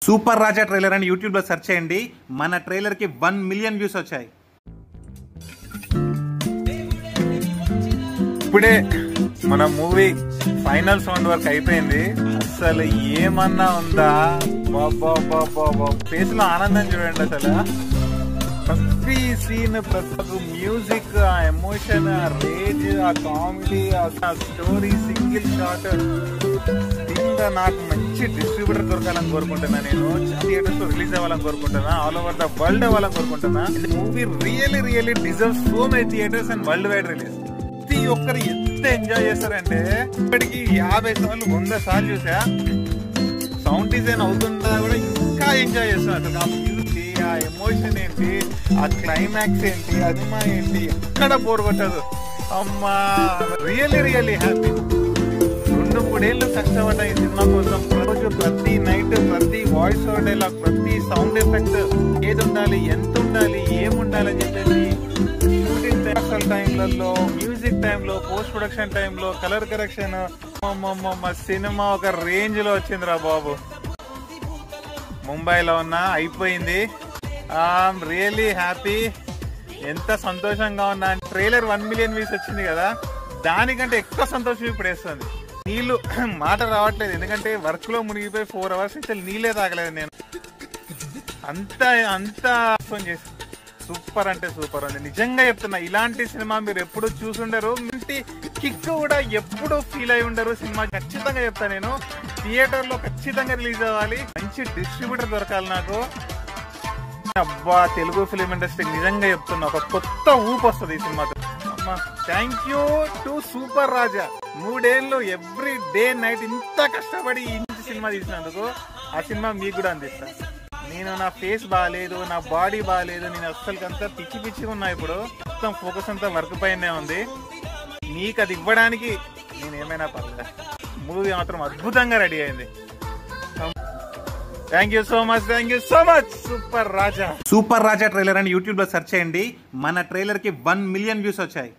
Super రాజా trailer అని YouTube లో search చేయండి. మన ట్రైలర్ కి 1 మిలియన్ వ్యూస్ వచ్చాయి. ఇప్పుడే మన మూవీ ఫైనల్ సౌండ్ వర్క్ అయిపోయింది. అసలు ఏమన్నా ఉందా, ఫేస్ లో ఆనందం చూడండి. అసలు ప్రతి సీన్, ప్రతి మ్యూజిక్, ఆ ఎమోషన్, ఆ రేజ్, ఆ కామెడీ, ఆ స్టోరీ, సింగిల్ షాట్ నాకు మంచి డిస్ట్రిబ్యూటర్ దొరకాలని కోరుకుంటున్నా. నేను థియేటర్స్ లో రిలీజ్ అవ్వాలని కోరుకుంటున్నా. ఆల్ ఓవర్ ద వరల్డ్ అవ్వాలని కోరుకుంటున్నా. Movie really deserve so many theatres and world wide release. ప్రతి ఒక్కరు ఎంత ఎంజాయ్ చేస్తారంటే ఇప్పటికి 50 సార్లు 100 సార్లు చూసా. సౌండ్ డిజైన్ అవుతుందా కూడా ఇంకా ఎంజాయ్ చేస్తాను. అసలు ఆ మ్యూజిక్, ఆ ఎమోషన్ ఏంటి, ఆ క్లైమాక్స్ ఏంటి, అదిమా ఏంటి, ఎక్కడ బోర్ కొట్టదు. అమ్మా రియల్లీ హ్యాపీ. 2-3 ఏళ్ళు కష్టపడ్డా ఈ సినిమా కోసం. రోజు ప్రతి నైట్, ప్రతి వాయిస్ ఓవర్ డైలాగ్, ప్రతి సౌండ్ ఎఫెక్ట్, ఏది ఉండాలి, ఎంత ఉండాలి, ఏముండాలి అని చెప్పేసి షూటింగ్ టైంలలో, మ్యూజిక్ టైంలో, పోస్ట్ ప్రొడక్షన్ టైంలో, కలర్ కరెక్షన్, సినిమా ఒక రేంజ్ లో వచ్చిందిరా బాబు. ముంబైలో ఉన్నా, అయిపోయింది. I'm really happy. ఎంత సంతోషంగా ఉన్నా. ట్రైలర్ 1 మిలియన్ వ్యూస్ వచ్చింది కదా, దానికంటే ఎక్కువ సంతోషం ఇప్పుడు వేస్తుంది. నీళ్లు మాట రావట్లేదు, ఎందుకంటే వర్క్ లో మునిగిపోయి 4 అవర్స్ నుంచి నీళ్ళే తాగలేదు నేను. అంతా ఫోన్ చేసి సూపర్ అంటే సూపర్ ఉంది. నిజంగా చెప్తున్నా, ఇలాంటి సినిమా మీరు ఎప్పుడు చూసుండరు. ఇంటి కిక్ కూడా ఎప్పుడు ఫీల్ అయి ఉండరు. సినిమా ఖచ్చితంగా చెప్తా నేను, థియేటర్ లో ఖచ్చితంగా రిలీజ్ అవ్వాలి. మంచి డిస్ట్రిబ్యూటర్ దొరకాలి నాకు. అబ్బా, తెలుగు ఫిలిం ఇండస్ట్రీకి నిజంగా చెప్తున్నా, ఒక కొత్త ఊపు వస్తుంది ఈ సినిమాతో. అమ్మా, థ్యాంక్ యూ టు సూపర్ రాజా. 3 ఏళ్ళు ఎవ్రీ డే నైట్ ఇంత కష్టపడి ఇంటి సినిమా తీసినందుకు ఆ సినిమా మీకు కూడా అందిస్తా. నేను నా ఫేస్ బాగాలేదు, నా బాడీ బాగాలేదు, నేను అస్సలకంతా పిచ్చిగా ఉన్నా. ఇప్పుడు మొత్తం ఫోకస్ అంతా వర్క్ పైనే ఉంది. మీకు అది ఇవ్వడానికి నేను ఏమైనా పర్లేదు. మూవీ మాత్రం అద్భుతంగా రెడీ అయింది. Thank you so much super Raja. Super Raja trailer అని యూట్యూబ్ లో సెర్చ్ చేయండి. మన ట్రైలర్ కి 1 మిలియన్ వ్యూస్ వచ్చాయి.